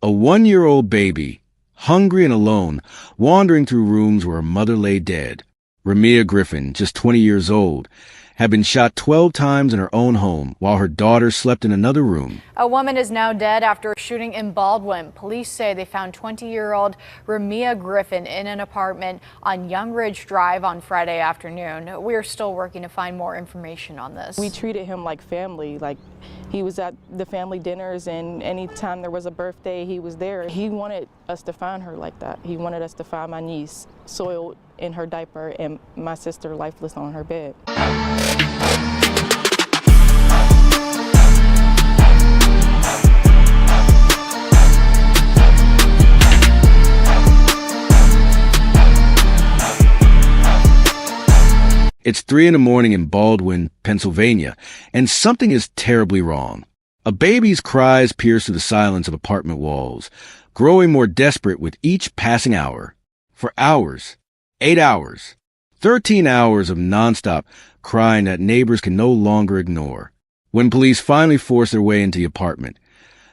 A 1-year-old baby, hungry and alone, wandering through rooms where her mother lay dead. Ramiah Griffin, just 20 years old, had been shot 12 times in her own home while her daughter slept in another room. A woman is now dead after a shooting in Baldwin. Police say they found 20-year-old Ramiah Griffin in an apartment on Young Ridge Drive on Friday afternoon. We are still working to find more information on this. We treated him like family, like he was at the family dinners, and anytime there was a birthday, he was there. He wanted us to find her like that. He wanted us to find my niece soiled in her diaper and my sister lifeless on her bed. It's 3 a.m. in Baldwin, Pennsylvania, and something is terribly wrong. A baby's cries pierce through the silence of apartment walls, growing more desperate with each passing hour. For hours, 8 hours, 13 hours of nonstop crying that neighbors can no longer ignore. When police finally force their way into the apartment,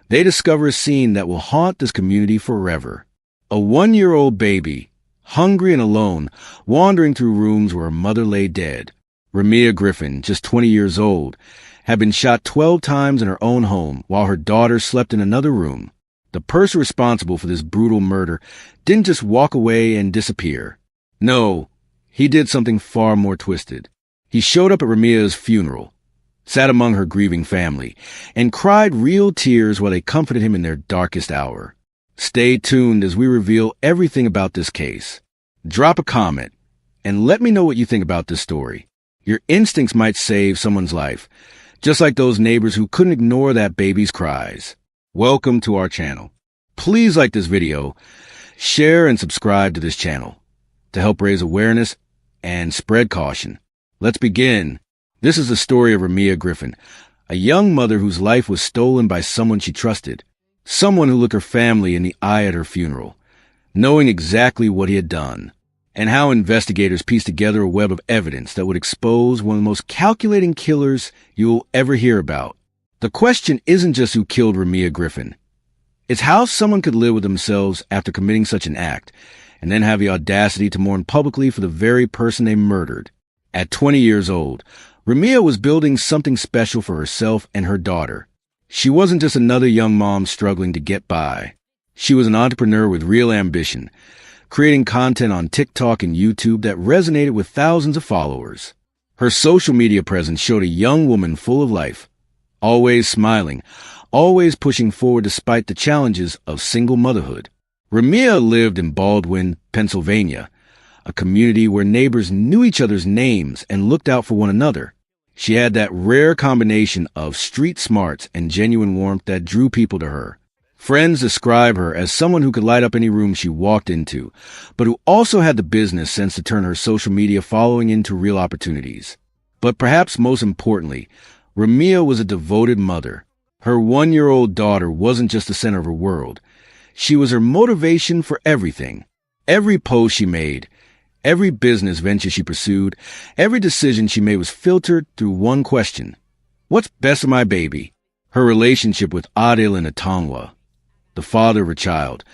they discover a scene that will haunt this community forever. A 1-year-old baby, hungry and alone, wandering through rooms where her mother lay dead. Ramiah Griffin, just 20 years old, had been shot 12 times in her own home while her daughter slept in another room. The person responsible for this brutal murder didn't just walk away and disappear. No, he did something far more twisted. He showed up at Ramiah's funeral, sat among her grieving family, and cried real tears while they comforted him in their darkest hour. Stay tuned as we reveal everything about this case. Drop a comment and let me know what you think about this story. Your instincts might save someone's life, just like those neighbors who couldn't ignore that baby's cries. Welcome to our channel. Please like this video, share and subscribe to this channel to help raise awareness and spread caution. Let's begin. This is the story of Ramiah Griffin, a young mother whose life was stolen by someone she trusted. Someone who looked her family in the eye at her funeral, knowing exactly what he had done, and how investigators pieced together a web of evidence that would expose one of the most calculating killers you will ever hear about. The question isn't just who killed Ramiah Griffin. It's how someone could live with themselves after committing such an act, and then have the audacity to mourn publicly for the very person they murdered. At 20 years old, Ramiah was building something special for herself and her daughter. She wasn't just another young mom struggling to get by. She was an entrepreneur with real ambition, creating content on TikTok and YouTube that resonated with thousands of followers. Her social media presence showed a young woman full of life, always smiling, always pushing forward despite the challenges of single motherhood. Ramiah lived in Baldwin, Pennsylvania, a community where neighbors knew each other's names and looked out for one another. She had that rare combination of street smarts and genuine warmth that drew people to her. Friends describe her as someone who could light up any room she walked into, but who also had the business sense to turn her social media following into real opportunities. But perhaps most importantly, Ramiah was a devoted mother. Her 1-year-old daughter wasn't just the center of her world. She was her motivation for everything. Every post she made, every business venture she pursued, every decision she made was filtered through one question. What's best for my baby? Her relationship with Adil and Atangwa, the father of her child,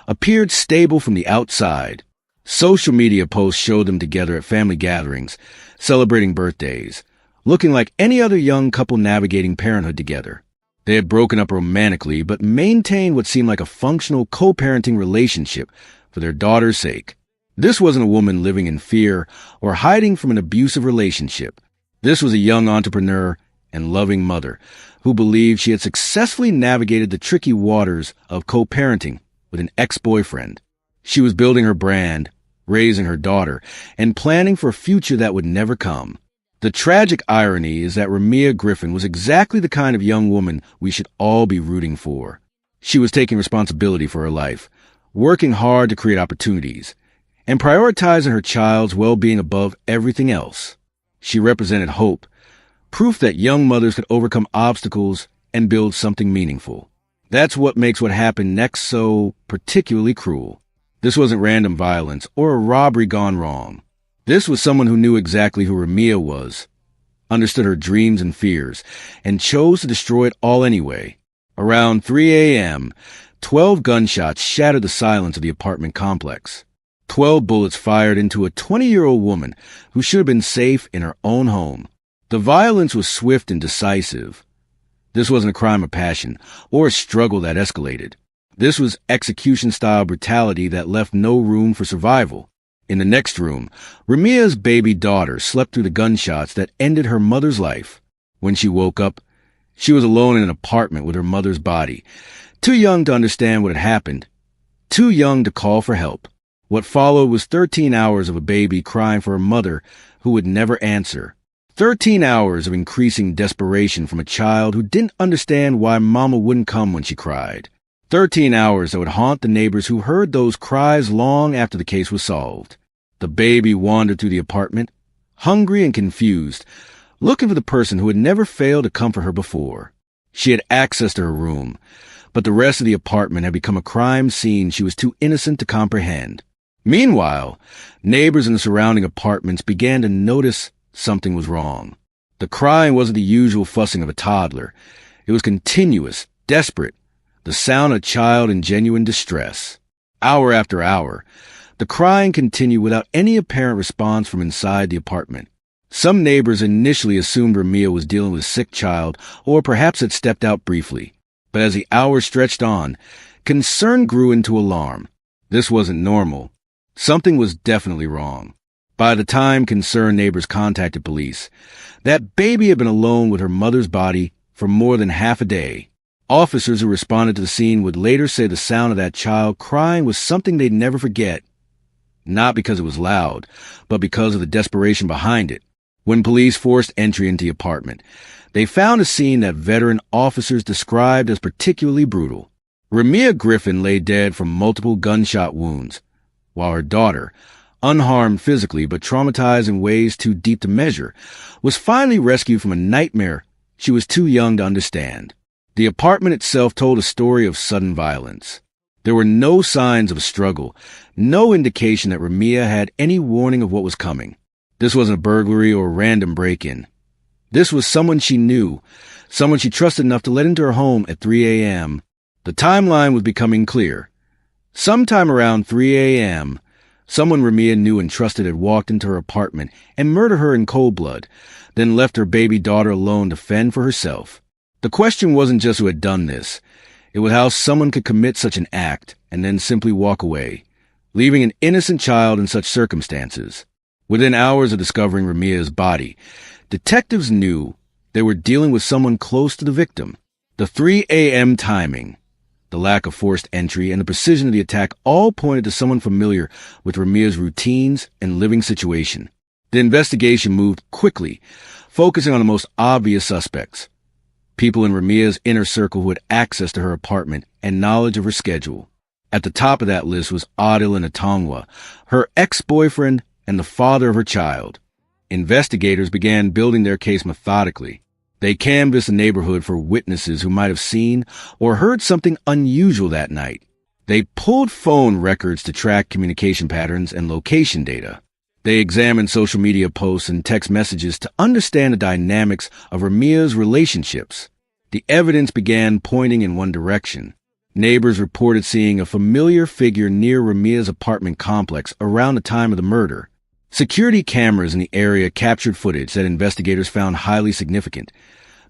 appeared stable from the outside. Social media posts showed them together at family gatherings, celebrating birthdays, looking like any other young couple navigating parenthood together. They had broken up romantically, but maintained what seemed like a functional co-parenting relationship for their daughter's sake. This wasn't a woman living in fear or hiding from an abusive relationship. This was a young entrepreneur and loving mother who believed she had successfully navigated the tricky waters of co-parenting with an ex-boyfriend. She was building her brand, raising her daughter, and planning for a future that would never come. The tragic irony is that Ramiah Griffin was exactly the kind of young woman we should all be rooting for. She was taking responsibility for her life, working hard to create opportunities, and prioritizing her child's well-being above everything else. She represented hope, proof that young mothers could overcome obstacles and build something meaningful. That's what makes what happened next so particularly cruel. This wasn't random violence or a robbery gone wrong. This was someone who knew exactly who Ramiah was, understood her dreams and fears, and chose to destroy it all anyway. Around 3 a.m., 12 gunshots shattered the silence of the apartment complex. 12 bullets fired into a 20-year-old woman who should have been safe in her own home. The violence was swift and decisive. This wasn't a crime of passion or a struggle that escalated. This was execution-style brutality that left no room for survival. In the next room, Ramiah's baby daughter slept through the gunshots that ended her mother's life. When she woke up, she was alone in an apartment with her mother's body, too young to understand what had happened, too young to call for help. What followed was 13 hours of a baby crying for her mother who would never answer. 13 hours of increasing desperation from a child who didn't understand why mama wouldn't come when she cried. 13 hours that would haunt the neighbors who heard those cries long after the case was solved. The baby wandered through the apartment, hungry and confused, looking for the person who had never failed to comfort her before. She had access to her room, but the rest of the apartment had become a crime scene she was too innocent to comprehend. Meanwhile, neighbors in the surrounding apartments began to notice something was wrong. The crying wasn't the usual fussing of a toddler. It was continuous, desperate, the sound of a child in genuine distress. Hour after hour, the crying continued without any apparent response from inside the apartment. Some neighbors initially assumed Ramiah was dealing with a sick child or perhaps had stepped out briefly. But as the hours stretched on, concern grew into alarm. This wasn't normal. Something was definitely wrong. By the time concerned neighbors contacted police, that baby had been alone with her mother's body for more than half a day. Officers who responded to the scene would later say the sound of that child crying was something they'd never forget. Not because it was loud, but because of the desperation behind it. When police forced entry into the apartment, they found a scene that veteran officers described as particularly brutal. Ramiah Griffin lay dead from multiple gunshot wounds, while her daughter, unharmed physically but traumatized in ways too deep to measure, was finally rescued from a nightmare she was too young to understand. The apartment itself told a story of sudden violence. There were no signs of a struggle, no indication that Ramiah had any warning of what was coming. This wasn't a burglary or a random break-in. This was someone she knew, someone she trusted enough to let into her home at 3 a.m. The timeline was becoming clear. Sometime around 3 a.m., someone Ramiah knew and trusted had walked into her apartment and murdered her in cold blood, then left her baby daughter alone to fend for herself. The question wasn't just who had done this. It was how someone could commit such an act and then simply walk away, leaving an innocent child in such circumstances. Within hours of discovering Ramiah's body, detectives knew they were dealing with someone close to the victim. The 3 a.m. timing, the lack of forced entry, and the precision of the attack all pointed to someone familiar with Ramiah's routines and living situation. The investigation moved quickly, focusing on the most obvious suspects. People in Ramiah's inner circle who had access to her apartment and knowledge of her schedule. At the top of that list was Adil Natongwa, her ex-boyfriend and the father of her child. Investigators began building their case methodically. They canvassed the neighborhood for witnesses who might have seen or heard something unusual that night. They pulled phone records to track communication patterns and location data. They examined social media posts and text messages to understand the dynamics of Ramiah's relationships. The evidence began pointing in one direction. Neighbors reported seeing a familiar figure near Ramiah's apartment complex around the time of the murder. Security cameras in the area captured footage that investigators found highly significant,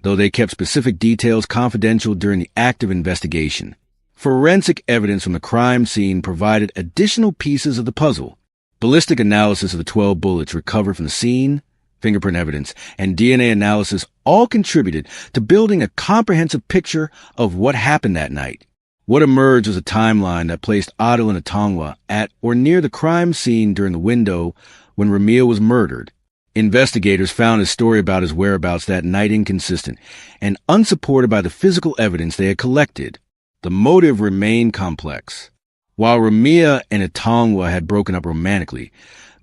though they kept specific details confidential during the active investigation. Forensic evidence from the crime scene provided additional pieces of the puzzle. Ballistic analysis of the 12 bullets recovered from the scene, fingerprint evidence, and DNA analysis all contributed to building a comprehensive picture of what happened that night. What emerged was a timeline that placed Adil Natongwa at or near the crime scene during the window when Ramiah was murdered. Investigators found his story about his whereabouts that night inconsistent and unsupported by the physical evidence they had collected. The motive remained complex. While Ramiah and Natongwa had broken up romantically,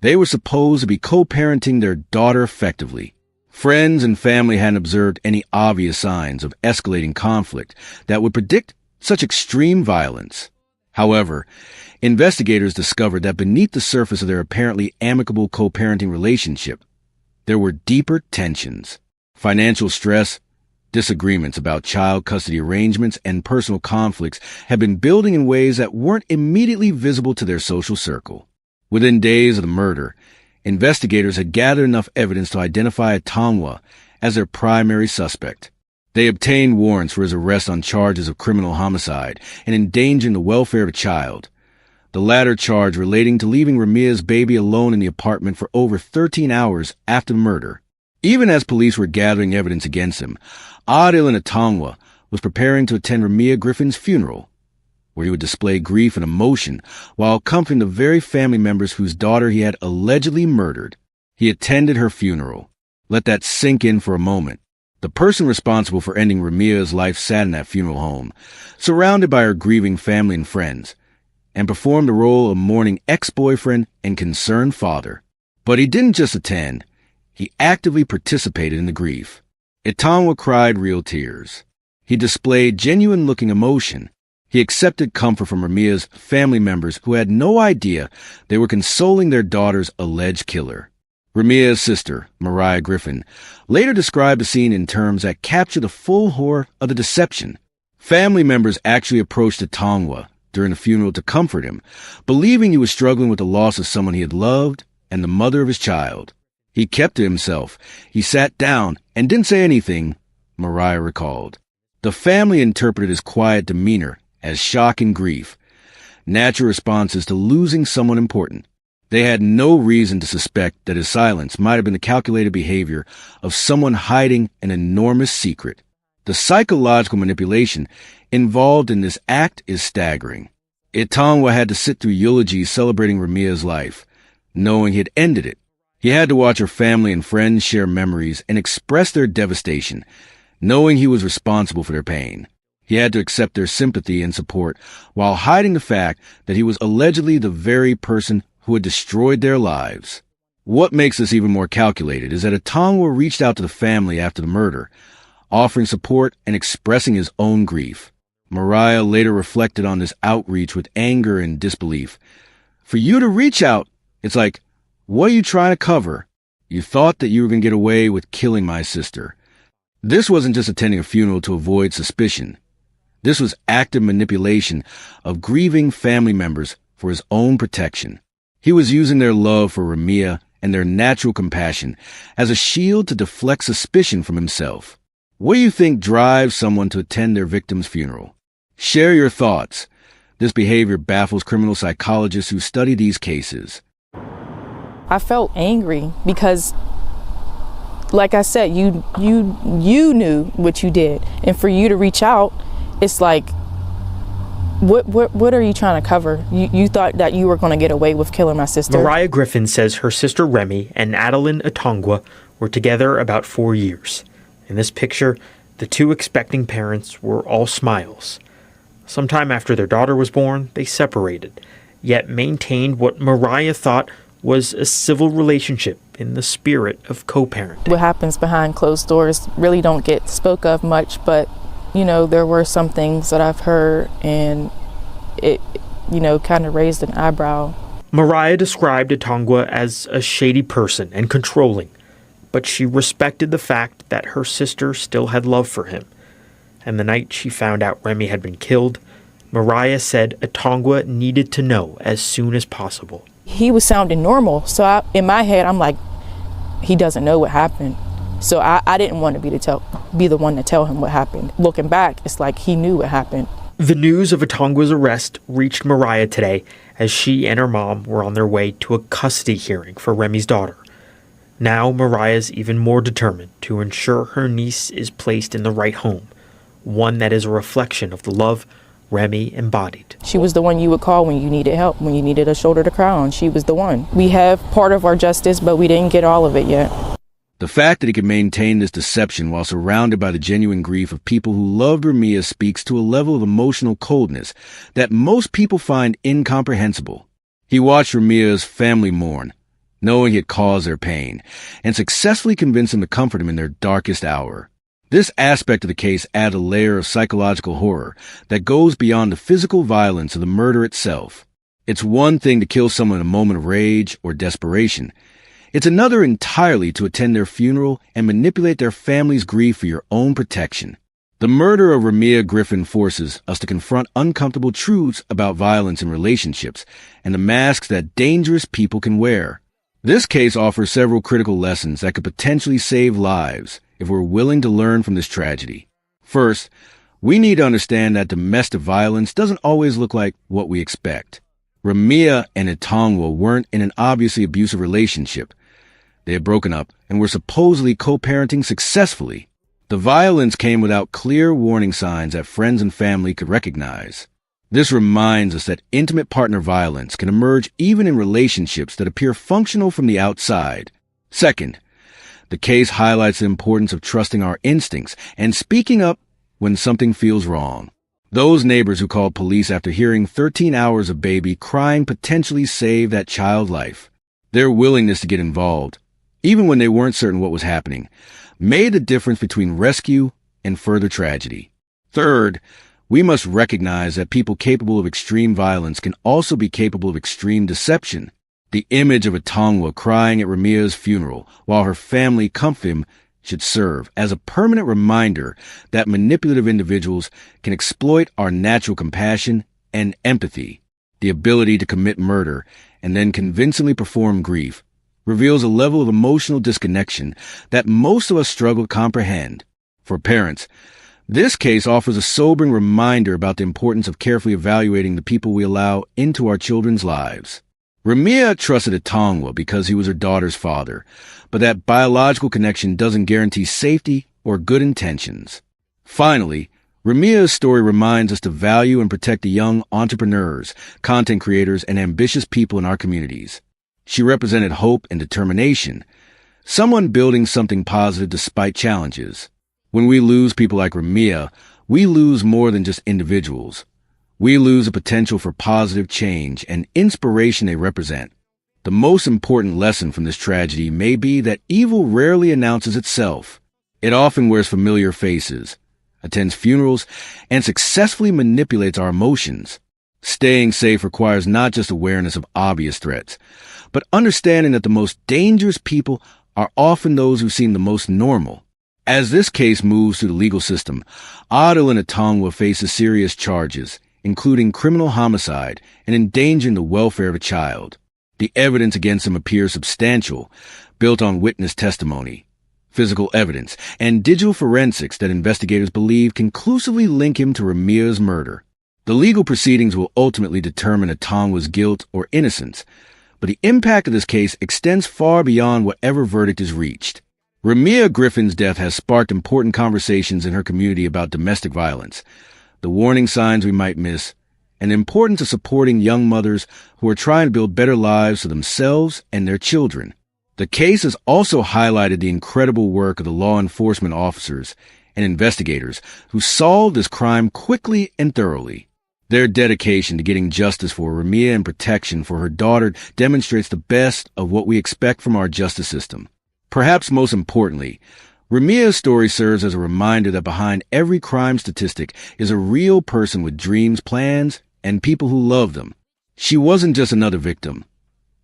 they were supposed to be co-parenting their daughter effectively. Friends and family hadn't observed any obvious signs of escalating conflict that would predict such extreme violence. However, investigators discovered that beneath the surface of their apparently amicable co-parenting relationship, there were deeper tensions. Financial stress, Disagreements about child custody arrangements and personal conflicts had been building in ways that weren't immediately visible to their social circle. Within days of the murder, investigators had gathered enough evidence to identify Atongwa as their primary suspect. They obtained warrants for his arrest on charges of criminal homicide and endangering the welfare of a child, the latter charge relating to leaving Ramiah's baby alone in the apartment for over 13 hours after the murder. Even as police were gathering evidence against him, Adil Atongwa was preparing to attend Ramiah Griffin's funeral, where he would display grief and emotion while comforting the very family members whose daughter he had allegedly murdered. He attended her funeral. Let that sink in for a moment. The person responsible for ending Ramiah's life sat in that funeral home, surrounded by her grieving family and friends, and performed the role of mourning ex-boyfriend and concerned father. But he didn't just attend. He actively participated in the grief. Atongwa cried real tears. He displayed genuine-looking emotion. He accepted comfort from Ramiah's family members who had no idea they were consoling their daughter's alleged killer. Ramiah's sister, Ramiah Griffin, later described the scene in terms that capture the full horror of the deception. Family members actually approached Atongwa during the funeral to comfort him, believing he was struggling with the loss of someone he had loved and the mother of his child. He kept to himself. He sat down and didn't say anything, Ramiah recalled. The family interpreted his quiet demeanor as shock and grief, natural responses to losing someone important. They had no reason to suspect that his silence might have been the calculated behavior of someone hiding an enormous secret. The psychological manipulation involved in this act is staggering. Atongwa had to sit through eulogies celebrating Ramiah's life, knowing he had ended it. He had to watch her family and friends share memories and express their devastation, knowing he was responsible for their pain. He had to accept their sympathy and support while hiding the fact that he was allegedly the very person who had destroyed their lives. What makes this even more calculated is that Atongwa reached out to the family after the murder, offering support and expressing his own grief. Ramiah later reflected on this outreach with anger and disbelief. For you to reach out, it's like, what are you trying to cover? You thought that you were going to get away with killing my sister. This wasn't just attending a funeral to avoid suspicion. This was active manipulation of grieving family members for his own protection. He was using their love for Ramiah and their natural compassion as a shield to deflect suspicion from himself. What do you think drives someone to attend their victim's funeral? Share your thoughts. This behavior baffles criminal psychologists who study these cases. I felt angry because, like I said, you knew what you did, and for you to reach out, it's like, what are you trying to cover? You thought that you were going to get away with killing my sister. Ramiah Griffin says her sister Remy and Adil Atongwa were together about 4 years. In this picture, the two expecting parents were all smiles. Sometime after their daughter was born, they separated, yet maintained what Ramiah thought was a civil relationship in the spirit of co-parenting. What happens behind closed doors really don't get spoke of much, but, there were some things that I've heard, and it, kind of raised an eyebrow. Ramiah described Atongwa as a shady person and controlling, but she respected the fact that her sister still had love for him. And the night she found out Remy had been killed, Ramiah said Atongwa needed to know as soon as possible. He was sounding normal, so in my head, I'm like, he doesn't know what happened. So I didn't want to be the one to tell him what happened. Looking back, it's like he knew what happened. The news of Atongwa's arrest reached Ramiah today as she and her mom were on their way to a custody hearing for Remy's daughter. Now Mariah's even more determined to ensure her niece is placed in the right home, one that is a reflection of the love Remy embodied. She was the one you would call when you needed help, when you needed a shoulder to cry on. She was the one. We have part of our justice, but we didn't get all of it yet. The fact that he could maintain this deception while surrounded by the genuine grief of people who loved Ramiah speaks to a level of emotional coldness that most people find incomprehensible. He watched Ramiah's family mourn, knowing he had caused their pain, and successfully convinced them to comfort him in their darkest hour. This aspect of the case added a layer of psychological horror that goes beyond the physical violence of the murder itself. It's one thing to kill someone in a moment of rage or desperation. It's another entirely to attend their funeral and manipulate their family's grief for your own protection. The murder of Ramiah Griffin forces us to confront uncomfortable truths about violence in relationships and the masks that dangerous people can wear. This case offers several critical lessons that could potentially save lives if we're willing to learn from this tragedy. First, we need to understand that domestic violence doesn't always look like what we expect. Ramiah and Etongwa weren't in an obviously abusive relationship. They had broken up and were supposedly co-parenting successfully. The violence came without clear warning signs that friends and family could recognize. This reminds us that intimate partner violence can emerge even in relationships that appear functional from the outside. Second, the case highlights the importance of trusting our instincts and speaking up when something feels wrong. Those neighbors who called police after hearing 13 hours of baby crying potentially saved that child's life. Their willingness to get involved, even when they weren't certain what was happening, made the difference between rescue and further tragedy. Third, we must recognize that people capable of extreme violence can also be capable of extreme deception. The image of Etongwa crying at Ramiah's funeral while her family comforted him should serve as a permanent reminder that manipulative individuals can exploit our natural compassion and empathy. The ability to commit murder and then convincingly perform grief reveals a level of emotional disconnection that most of us struggle to comprehend. For parents, this case offers a sobering reminder about the importance of carefully evaluating the people we allow into our children's lives. Ramiah trusted Etongwa because he was her daughter's father, but that biological connection doesn't guarantee safety or good intentions. Finally, Ramiah's story reminds us to value and protect the young entrepreneurs, content creators, and ambitious people in our communities. She represented hope and determination, someone building something positive despite challenges. When we lose people like Ramiah, we lose more than just individuals. We lose the potential for positive change and inspiration they represent. The most important lesson from this tragedy may be that evil rarely announces itself. It often wears familiar faces, attends funerals, and successfully manipulates our emotions. Staying safe requires not just awareness of obvious threats, but understanding that the most dangerous people are often those who seem the most normal. As this case moves through the legal system, Adil and Etongwa faces serious charges, including criminal homicide and endangering the welfare of a child. The evidence against them appears substantial, built on witness testimony, physical evidence, and digital forensics that investigators believe conclusively link him to Ramiah's murder. The legal proceedings will ultimately determine Etongwa's guilt or innocence, but the impact of this case extends far beyond whatever verdict is reached. Ramiah Griffin's death has sparked important conversations in her community about domestic violence, the warning signs we might miss, and the importance of supporting young mothers who are trying to build better lives for themselves and their children. The case has also highlighted the incredible work of the law enforcement officers and investigators who solved this crime quickly and thoroughly. Their dedication to getting justice for Ramiah and protection for her daughter demonstrates the best of what we expect from our justice system. Perhaps most importantly, Ramiah's story serves as a reminder that behind every crime statistic is a real person with dreams, plans, and people who love them. She wasn't just another victim.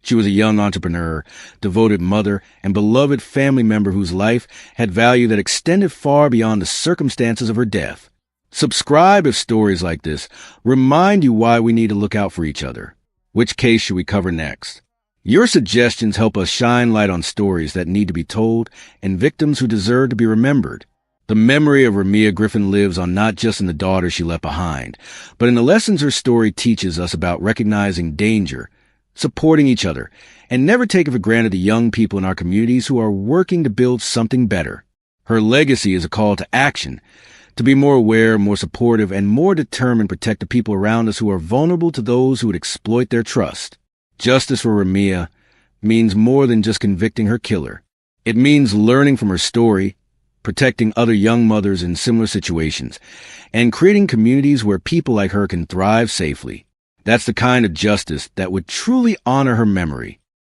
She was a young entrepreneur, devoted mother, and beloved family member whose life had value that extended far beyond the circumstances of her death. Subscribe if stories like this remind you why we need to look out for each other. Which case should we cover next? Your suggestions help us shine light on stories that need to be told and victims who deserve to be remembered. The memory of Ramiah Griffin lives on not just in the daughter she left behind, but in the lessons her story teaches us about recognizing danger, supporting each other, and never taking for granted the young people in our communities who are working to build something better. Her legacy is a call to action, to be more aware, more supportive, and more determined to protect the people around us who are vulnerable to those who would exploit their trust. Justice for Ramiah means more than just convicting her killer. It means learning from her story, protecting other young mothers in similar situations, and creating communities where people like her can thrive safely. That's the kind of justice that would truly honor her memory.